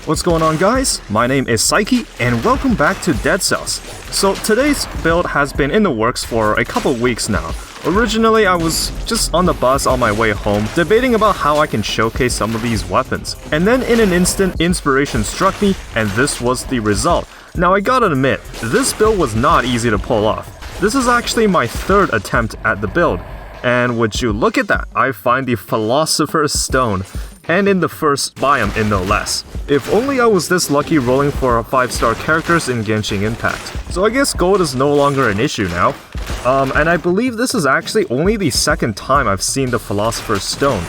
What's going on, guys? My name is Psyche and welcome back to Dead Cells. So today's build has been in the works for a couple weeks now. Originally, I was just on the bus on my way home, debating about how I can showcase some of these weapons. And then in an instant, inspiration struck me, and this was the result. Now I gotta admit, this build was not easy to pull off. This is actually my third attempt at the build. And would you look at that, I find the Philosopher's Stone. And in the first biome in no less. If only I was this lucky rolling for 5-star characters in Genshin Impact. So I guess gold is no longer an issue now. And I believe this is actually only the second time I've seen the Philosopher's Stone.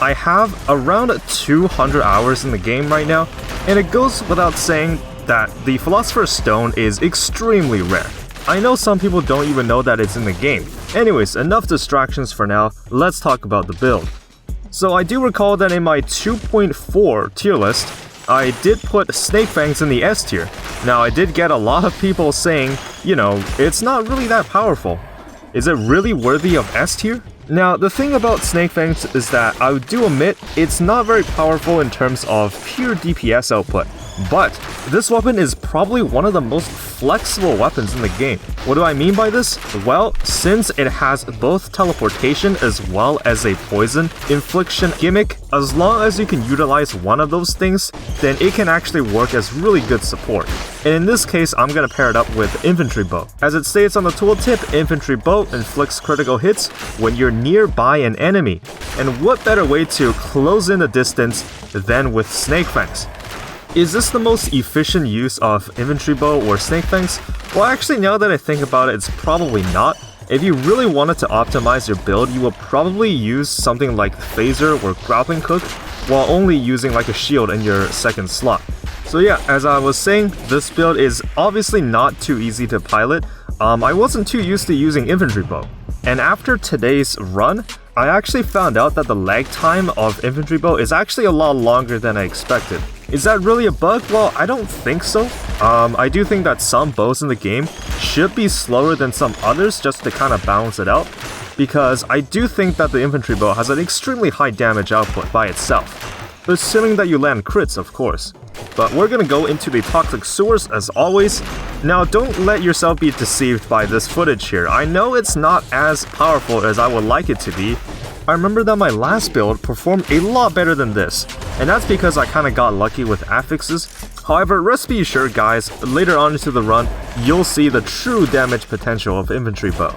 I have around 200 hours in the game right now, and it goes without saying that the Philosopher's Stone is extremely rare. I know some people don't even know that it's in the game. Anyways, enough distractions for now, let's talk about the build. So I do recall that in my 2.4 tier list, I did put Snake Fangs in the S tier. Now I did get a lot of people saying, it's not really that powerful. Is it really worthy of S tier? Now the thing about Snake Fangs is that I do admit it's not very powerful in terms of pure DPS output. But this weapon is probably one of the most flexible weapons in the game. What do I mean by this? Well, since it has both teleportation as well as a poison infliction gimmick, as long as you can utilize one of those things, then it can actually work as really good support. And in this case, I'm gonna pair it up with Infantry Bow. As it states on the tooltip, Infantry Bow inflicts critical hits when you're nearby an enemy. And what better way to close in the distance than with Snake Fangs? Is this the most efficient use of Infantry Bow or Snake Fangs? Well, actually, now that I think about it, it's probably not. If you really wanted to optimize your build, you would probably use something like Phaser or Grappling Hook, while only using like a shield in your second slot. So yeah, as I was saying, this build is obviously not too easy to pilot. I wasn't too used to using Infantry Bow. And after today's run, I actually found out that the lag time of Infantry Bow is actually a lot longer than I expected. Is that really a bug? Well, I don't think so. I do think that some bows in the game should be slower than some others just to kind of balance it out, because I do think that the Infantry Bow has an extremely high damage output by itself. Assuming that you land crits, of course. But we're gonna go into the Toxic Sewers as always. Now, don't let yourself be deceived by this footage here. I know it's not as powerful as I would like it to be. I remember that my last build performed a lot better than this, and that's because I kinda got lucky with affixes. However, rest be assured guys, later on into the run, you'll see the true damage potential of Infantry Bow.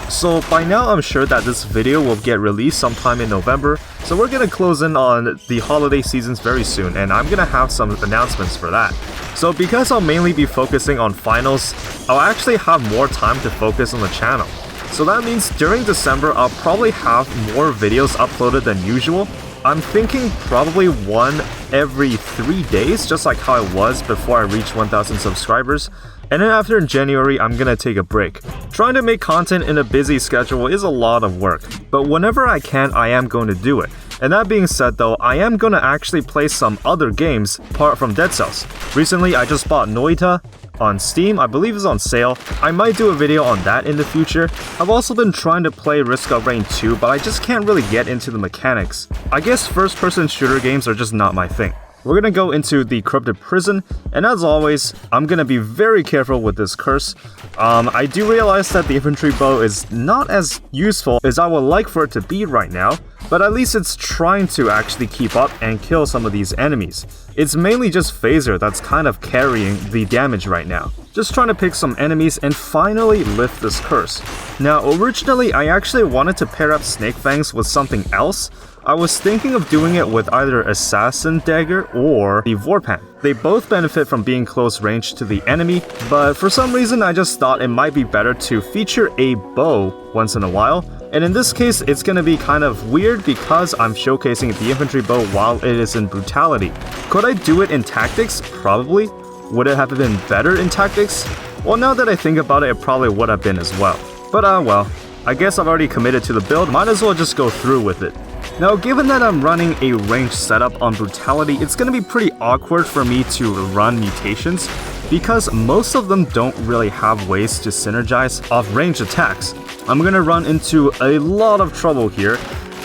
So by now I'm sure that this video will get released sometime in November, so we're gonna close in on the holiday seasons very soon, and I'm gonna have some announcements for that. So because I'll mainly be focusing on finals, I'll actually have more time to focus on the channel. So that means during December, I'll probably have more videos uploaded than usual. I'm thinking probably one every 3 days, just like how it was before I reached 1,000 subscribers. And then after in January, I'm gonna take a break. Trying to make content in a busy schedule is a lot of work, but whenever I can, I am going to do it. And that being said though, I am gonna actually play some other games apart from Dead Cells. Recently, I just bought Noita on Steam. I believe it's on sale. I might do a video on that in the future. I've also been trying to play Risk of Rain 2, but I just can't really get into the mechanics. I guess first-person shooter games are just not my thing. We're gonna go into the Cryptid Prison, and as always, I'm gonna be very careful with this curse. I do realize that the Infantry Bow is not as useful as I would like for it to be right now, but at least it's trying to actually keep up and kill some of these enemies. It's mainly just Phaser that's kind of carrying the damage right now. Just trying to pick some enemies and finally lift this curse. Now, originally I actually wanted to pair up Snake Fangs with something else. I was thinking of doing it with either Assassin Dagger or the Vorpan. They both benefit from being close range to the enemy, but for some reason I just thought it might be better to feature a bow once in a while. And in this case, it's gonna be kind of weird because I'm showcasing the Infantry Bow while it is in Brutality. Could I do it in Tactics? Probably. Would it have been better in Tactics? Well, now that I think about it, it probably would have been as well. But well, I guess I've already committed to the build, might as well just go through with it. Now, given that I'm running a ranged setup on Brutality, it's gonna be pretty awkward for me to run mutations because most of them don't really have ways to synergize off ranged attacks. I'm gonna run into a lot of trouble here,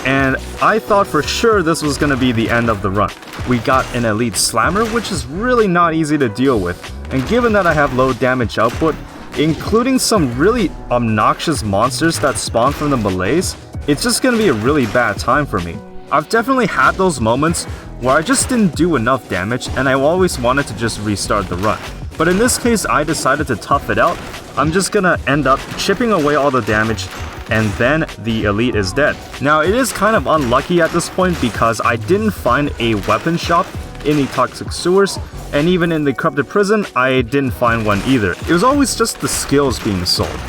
and I thought for sure this was gonna be the end of the run. We got an elite slammer, which is really not easy to deal with, and given that I have low damage output, including some really obnoxious monsters that spawn from the melees, it's just gonna be a really bad time for me. I've definitely had those moments where I just didn't do enough damage and I always wanted to just restart the run. But in this case, I decided to tough it out. I'm just gonna end up chipping away all the damage, and then the elite is dead. Now, it is kind of unlucky at this point because I didn't find a weapon shop in the toxic sewers, and even in the corrupted prison, I didn't find one either. It was always just the skills being sold.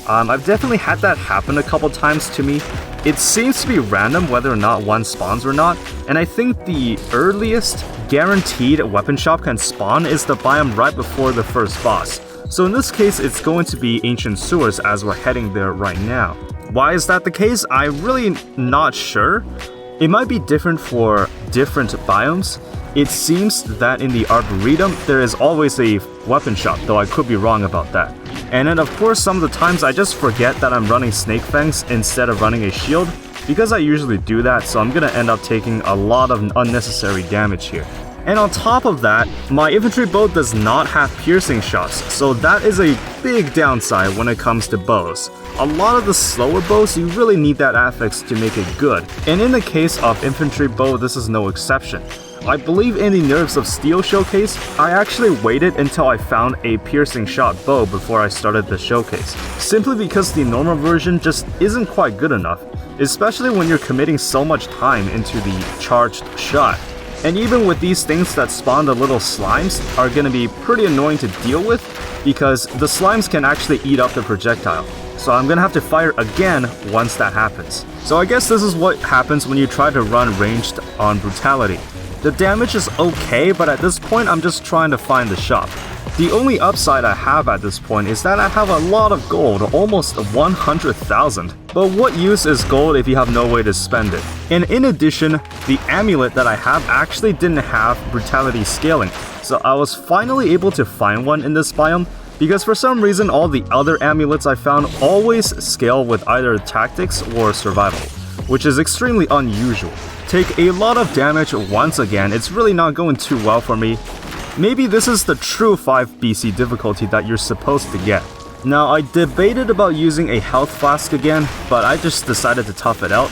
I've definitely had that happen a couple times to me. It seems to be random whether or not one spawns or not, and I think the earliest guaranteed weapon shop can spawn is the biome right before the first boss. So in this case, it's going to be Ancient Sewers as we're heading there right now. Why is that the case? I'm really not sure. It might be different for different biomes. It seems that in the Arboretum, there is always a weapon shop, though I could be wrong about that. And then of course, some of the times I just forget that I'm running Snake Fangs instead of running a shield, because I usually do that, so I'm gonna end up taking a lot of unnecessary damage here. And on top of that, my infantry bow does not have piercing shots, so that is a big downside when it comes to bows. A lot of the slower bows, you really need that affix to make it good, and in the case of infantry bow, this is no exception. I believe in the Nerves of Steel showcase, I actually waited until I found a piercing shot bow before I started the showcase, simply because the normal version just isn't quite good enough, especially when you're committing so much time into the charged shot. And even with these things that spawn the little slimes are going to be pretty annoying to deal with because the slimes can actually eat up the projectile. So I'm going to have to fire again once that happens. So I guess this is what happens when you try to run ranged on Brutality. The damage is okay, but at this point I'm just trying to find the shop. The only upside I have at this point is that I have a lot of gold, almost 100,000. But what use is gold if you have no way to spend it? And in addition, the amulet that I have actually didn't have brutality scaling, so I was finally able to find one in this biome, because for some reason all the other amulets I found always scale with either tactics or survival, which is extremely unusual. Take a lot of damage once again, it's really not going too well for me. Maybe this is the true 5 BC difficulty that you're supposed to get. Now, I debated about using a health flask again, but I just decided to tough it out.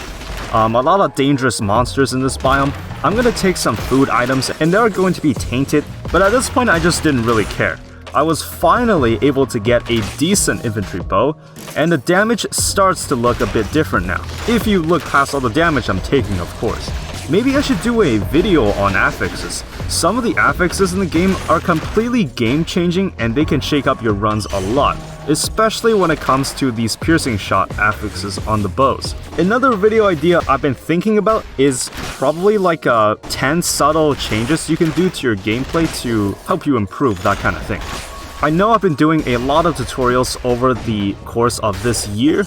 A lot of dangerous monsters in this biome. I'm gonna take some food items, and they're going to be tainted, but at this point I just didn't really care. I was finally able to get a decent infantry bow, and the damage starts to look a bit different now. If you look past all the damage I'm taking, of course. Maybe I should do a video on affixes. Some of the affixes in the game are completely game-changing and they can shake up your runs a lot, especially when it comes to these piercing shot affixes on the bows. Another video idea I've been thinking about is probably like 10 subtle changes you can do to your gameplay to help you improve, that kind of thing. I know I've been doing a lot of tutorials over the course of this year,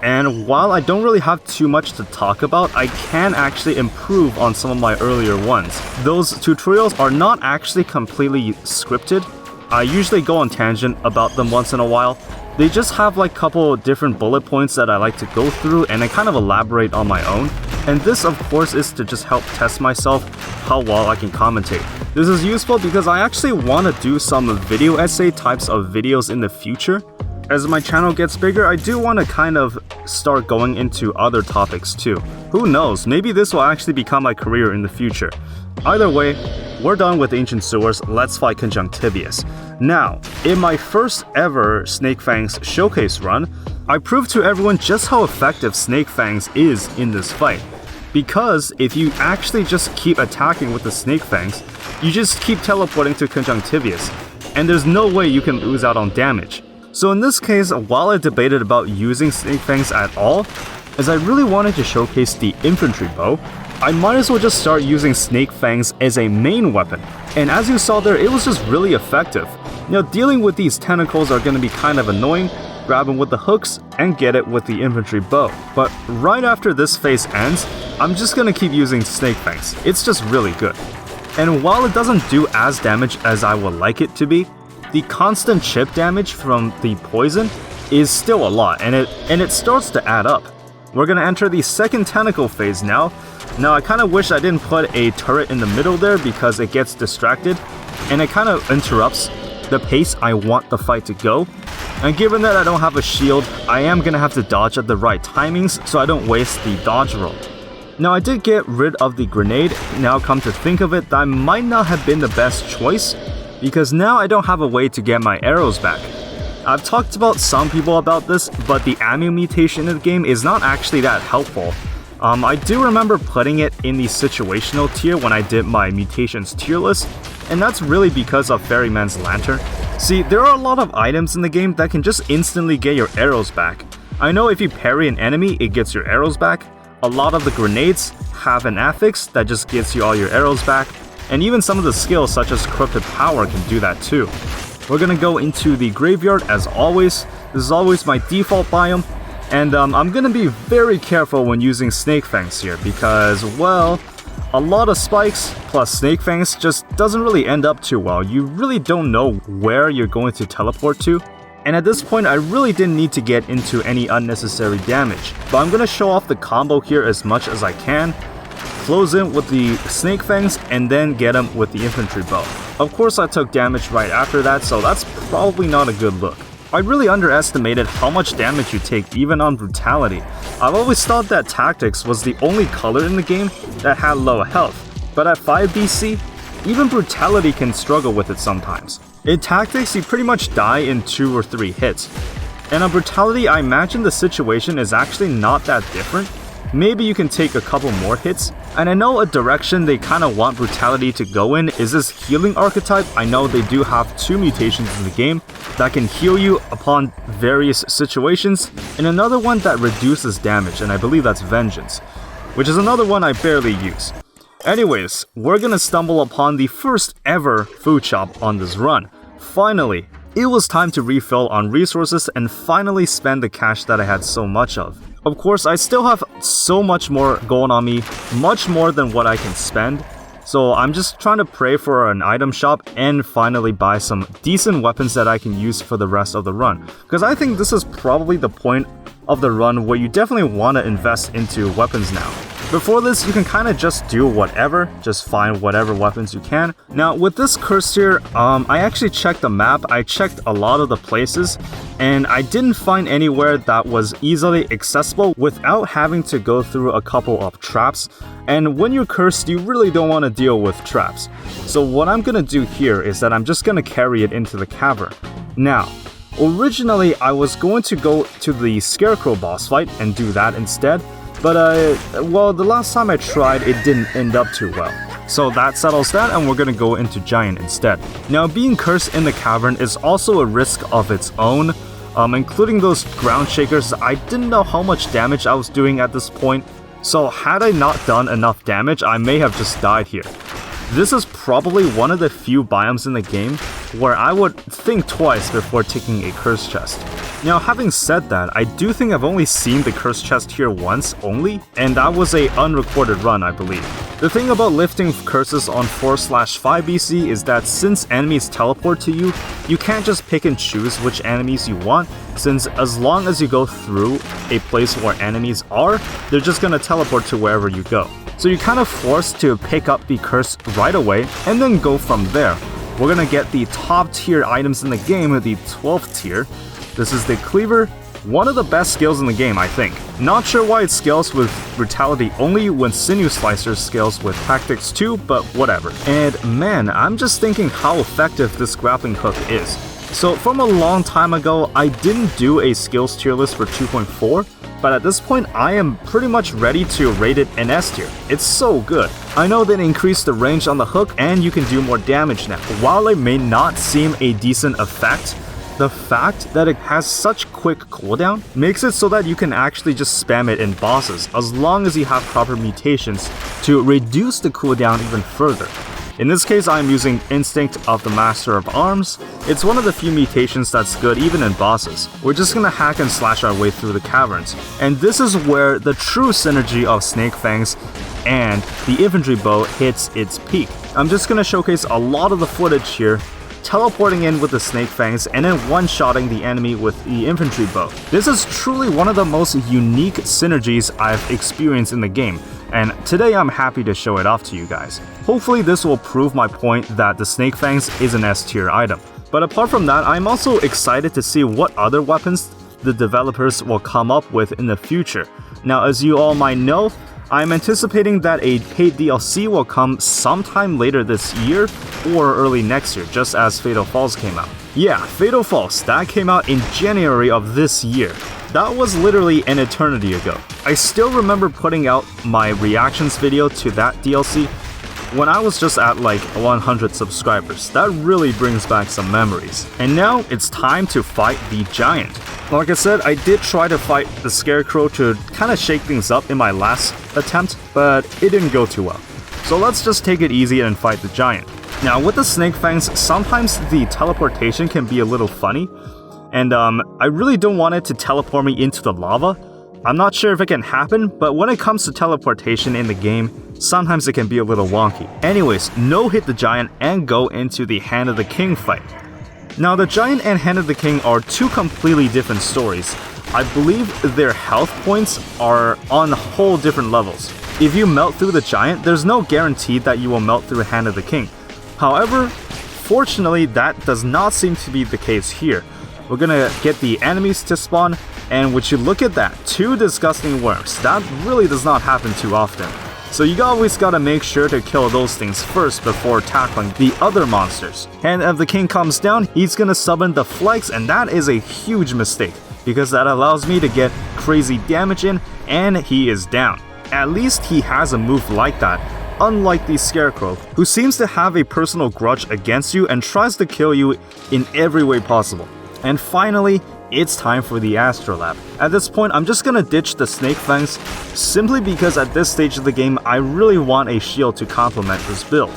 and while I don't really have too much to talk about, I can actually improve on some of my earlier ones. Those tutorials are not actually completely scripted. I usually go on tangent about them once in a while. They just have like a couple different bullet points that I like to go through and I kind of elaborate on my own. And this of course is to just help test myself how well I can commentate. This is useful because I actually want to do some video essay types of videos in the future. As my channel gets bigger, I do want to kind of start going into other topics too. Who knows, maybe this will actually become my career in the future. Either way, we're done with Ancient Sewers, let's fight Conjunctivius. Now, in my first ever Snake Fangs showcase run, I proved to everyone just how effective Snake Fangs is in this fight. Because if you actually just keep attacking with the Snake Fangs, you just keep teleporting to Conjunctivius, and there's no way you can lose out on damage. So in this case, while I debated about using Snake Fangs at all, as I really wanted to showcase the infantry bow, I might as well just start using Snake Fangs as a main weapon. And as you saw there, it was just really effective. Now dealing with these tentacles are going to be kind of annoying, grab them with the hooks and get it with the infantry bow. But right after this phase ends, I'm just going to keep using Snake Fangs. It's just really good. And while it doesn't do as damage as I would like it to be, the constant chip damage from the poison is still a lot, and it starts to add up. We're gonna enter the second tentacle phase now. Now I kind of wish I didn't put a turret in the middle there because it gets distracted and it kind of interrupts the pace I want the fight to go. And given that I don't have a shield, I am gonna have to dodge at the right timings so I don't waste the dodge roll. Now I did get rid of the grenade. Now come to think of it, that might not have been the best choice because now I don't have a way to get my arrows back. I've talked about some people about this, but the ammo mutation in the game is not actually that helpful. I do remember putting it in the situational tier when I did my mutations tier list, and that's really because of Ferryman's Lantern. See, there are a lot of items in the game that can just instantly get your arrows back. I know if you parry an enemy, it gets your arrows back. A lot of the grenades have an affix that just gets you all your arrows back, and even some of the skills such as Corrupted Power can do that too. We're gonna go into the graveyard as always. This is always my default biome, and I'm gonna be very careful when using Snake Fangs here because, well, a lot of spikes plus Snake Fangs just doesn't really end up too well. You really don't know where you're going to teleport to. And at this point, I really didn't need to get into any unnecessary damage. But I'm gonna show off the combo here as much as I can. Close in with the Snake Fangs and then get him with the Infantry bow. Of course I took damage right after that, so that's probably not a good look. I really underestimated how much damage you take even on Brutality. I've always thought that Tactics was the only color in the game that had low health, but at 5 BC, even Brutality can struggle with it sometimes. In Tactics, you pretty much die in 2 or 3 hits. And on Brutality, I imagine the situation is actually not that different. Maybe you can take a couple more hits. And I know a direction they kind of want Brutality to go in is this healing archetype. I know they do have 2 mutations in the game that can heal you upon various situations, and another one that reduces damage, and I believe that's Vengeance, which is another one I barely use. Anyways, we're gonna stumble upon the first ever food shop on this run. Finally, it was time to refill on resources and finally spend the cash that I had so much of. Of course, I still have so much more gold on me, much more than what I can spend. So I'm just trying to pray for an item shop and finally buy some decent weapons that I can use for the rest of the run. Because I think this is probably the point of the run where you definitely want to invest into weapons now. Before this, you can kind of just do whatever, just find whatever weapons you can. Now, with this curse here, I actually checked the map, I checked a lot of the places, and I didn't find anywhere that was easily accessible without having to go through a couple of traps. And when you're cursed, you really don't want to deal with traps. So what I'm gonna do here is that I'm just gonna carry it into the cavern. Now, originally I was going to go to the Scarecrow boss fight and do that instead, but well, the last time I tried, it didn't end up too well. So that settles that, and we're gonna go into Giant instead. Now, being cursed in the cavern is also a risk of its own, including those ground shakers. I didn't know how much damage I was doing at this point, so had I not done enough damage, I may have just died here. This is probably one of the few biomes in the game where I would think twice before taking a curse chest. Now, having said that, I do think I've only seen the curse chest here once only, and that was a unrecorded run, I believe. The thing about lifting curses on 4/5 BC is that since enemies teleport to you, you can't just pick and choose which enemies you want, since as long as you go through a place where enemies are, they're just gonna teleport to wherever you go. So you're kind of forced to pick up the curse right away and then go from there. We're gonna get the top tier items in the game, the 12th tier. This is the Cleaver, one of the best skills in the game, I think. Not sure why it scales with Brutality only when Sinew Slicer scales with Tactics too, but whatever. And man, I'm just thinking how effective this grappling hook is. So from a long time ago, I didn't do a skills tier list for 2.4, but at this point I am pretty much ready to rate it an S tier. It's so good. I know they increased the range on the hook and you can do more damage now. While it may not seem a decent effect, the fact that it has such quick cooldown makes it so that you can actually just spam it in bosses as long as you have proper mutations to reduce the cooldown even further. In this case, I'm using Instinct of the Master of Arms. It's one of the few mutations that's good even in bosses. We're just gonna hack and slash our way through the caverns. And this is where the true synergy of Snake Fangs and the Infantry bow hits its peak. I'm just gonna showcase a lot of the footage here teleporting in with the snake fangs and then one-shotting the enemy with the infantry bow. This is truly one of the most unique synergies I've experienced in the game, and today I'm happy to show it off to you guys. Hopefully this will prove my point that the snake fangs is an S tier item. But apart from that, I'm also excited to see what other weapons the developers will come up with in the future. Now, as you all might know, I'm anticipating that a paid DLC will come sometime later this year or early next year, just as Fatal Falls came out. Yeah, Fatal Falls, that came out in January of this year. That was literally an eternity ago. I still remember putting out my reactions video to that DLC when I was just at like 100 subscribers. That really brings back some memories. And now it's time to fight the giant. Like I said, I did try to fight the scarecrow to kind of shake things up in my last attempt, but it didn't go too well. So let's just take it easy and fight the giant. Now with the snake fangs, sometimes the teleportation can be a little funny, and I really don't want it to teleport me into the lava. I'm not sure if it can happen, but when it comes to teleportation in the game, sometimes it can be a little wonky. Anyways, no hit the giant and go into the Hand of the King fight. Now the giant and Hand of the King are two completely different stories. I believe their health points are on whole different levels. If you melt through the giant, there's no guarantee that you will melt through Hand of the King. However, fortunately that does not seem to be the case here. We're gonna get the enemies to spawn, and would you look at that, 2 disgusting worms. That really does not happen too often. So you always gotta make sure to kill those things first before tackling the other monsters. Hand of the King comes down, he's gonna summon the flags, and that is a huge mistake, because that allows me to get crazy damage in, and he is down. At least he has a move like that, unlike the Scarecrow, who seems to have a personal grudge against you and tries to kill you in every way possible. And finally, it's time for the Astrolab. At this point, I'm just gonna ditch the snake fangs simply because at this stage of the game, I really want a shield to complement this build.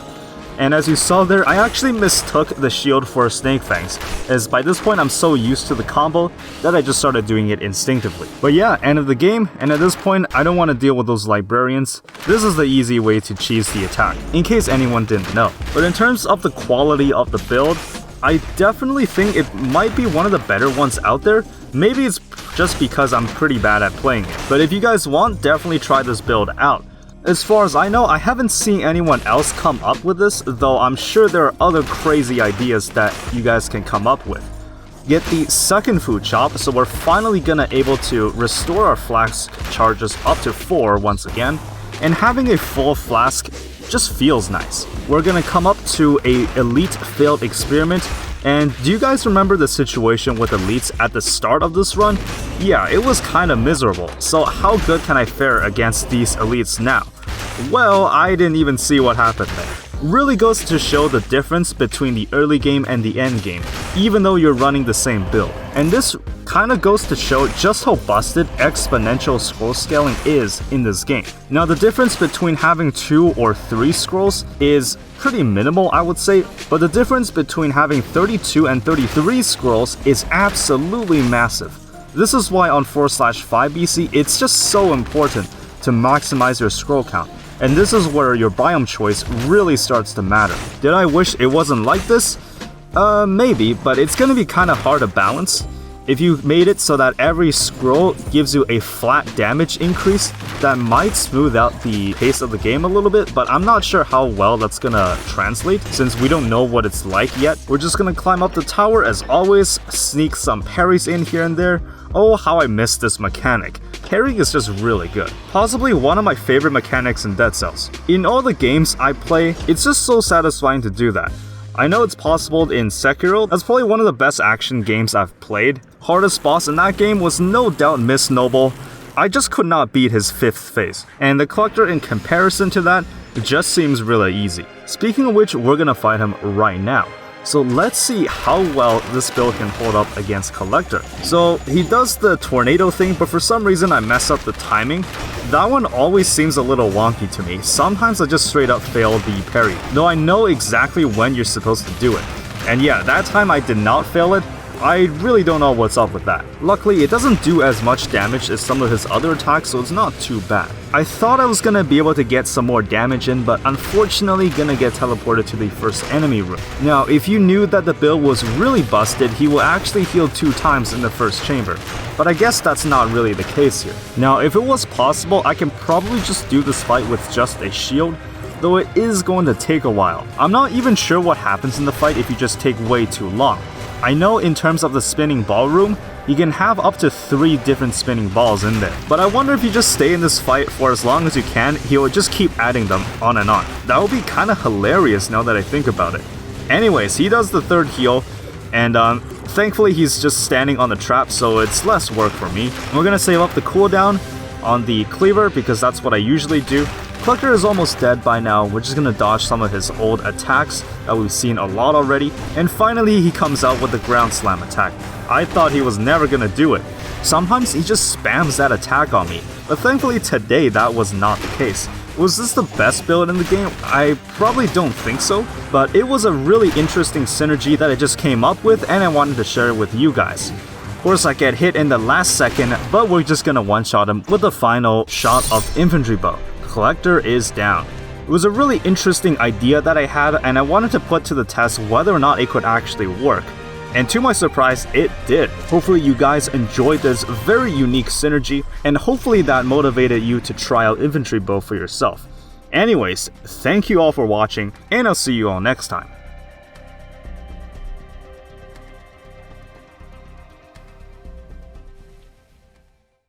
And as you saw there, I actually mistook the shield for snake fangs, as by this point I'm so used to the combo that I just started doing it instinctively. But yeah, end of the game, and at this point I don't want to deal with those librarians. This is the easy way to cheese the attack, in case anyone didn't know. But in terms of the quality of the build, I definitely think it might be one of the better ones out there. Maybe it's just because I'm pretty bad at playing it. But if you guys want, definitely try this build out. As far as I know, I haven't seen anyone else come up with this, though I'm sure there are other crazy ideas that you guys can come up with. Get the second food chop, so we're finally gonna able to restore our flask charges up to 4 once again, and having a full flask just feels nice. We're gonna come up to a elite failed experiment, and do you guys remember the situation with elites at the start of this run? Yeah, it was kinda miserable, so how good can I fare against these elites now? Well, I didn't even see what happened there. Really goes to show the difference between the early game and the end game, even though you're running the same build. And this kinda goes to show just how busted exponential scroll scaling is in this game. Now the difference between having 2 or 3 scrolls is pretty minimal, I would say, but the difference between having 32 and 33 scrolls is absolutely massive. This is why on 4/5 BC it's just so important to maximize your scroll count. And this is where your biome choice really starts to matter. Did I wish it wasn't like this? Maybe, but it's gonna be kinda hard to balance. If you made it so that every scroll gives you a flat damage increase, that might smooth out the pace of the game a little bit, but I'm not sure how well that's gonna translate since we don't know what it's like yet. We're just gonna climb up the tower as always, sneak some parries in here and there. Oh, how I miss this mechanic. Parry is just really good. Possibly one of my favorite mechanics in Dead Cells. In all the games I play, it's just so satisfying to do that. I know it's possible in Sekiro, that's probably one of the best action games I've played. Hardest boss in that game was no doubt Miss Noble. I just could not beat his 5th phase. And the Collector in comparison to that, just seems really easy. Speaking of which, we're gonna fight him right now. So let's see how well this build can hold up against Collector. So he does the tornado thing, but for some reason I mess up the timing. That one always seems a little wonky to me. Sometimes I just straight up fail the parry, though I know exactly when you're supposed to do it. And yeah, that time I did not fail it. I really don't know what's up with that. Luckily, it doesn't do as much damage as some of his other attacks, so it's not too bad. I thought I was gonna be able to get some more damage in, but unfortunately gonna get teleported to the first enemy room. Now, if you knew that the build was really busted, he will actually heal 2 times in the first chamber. But I guess that's not really the case here. Now, if it was possible, I can probably just do this fight with just a shield, though it is going to take a while. I'm not even sure what happens in the fight if you just take way too long. I know in terms of the spinning ballroom, you can have up to 3 different spinning balls in there. But I wonder if you just stay in this fight for as long as you can, he will just keep adding them on and on. That would be kind of hilarious now that I think about it. Anyways, he does the 3rd heal, and thankfully he's just standing on the trap, so it's less work for me. We're gonna save up the cooldown on the cleaver because that's what I usually do. Collector is almost dead by now. We're just gonna dodge some of his old attacks that we've seen a lot already. And finally he comes out with the ground slam attack. I thought he was never gonna do it. Sometimes he just spams that attack on me, but thankfully today that was not the case. Was this the best build in the game? I probably don't think so, but it was a really interesting synergy that I just came up with and I wanted to share it with you guys. Of course I get hit in the last second, but we're just gonna one-shot him with the final shot of Infantry bow. Collector is down. It was a really interesting idea that I had, and I wanted to put to the test whether or not it could actually work. And to my surprise, it did. Hopefully you guys enjoyed this very unique synergy, and hopefully that motivated you to try out Infantry bow for yourself. Anyways, thank you all for watching, and I'll see you all next time.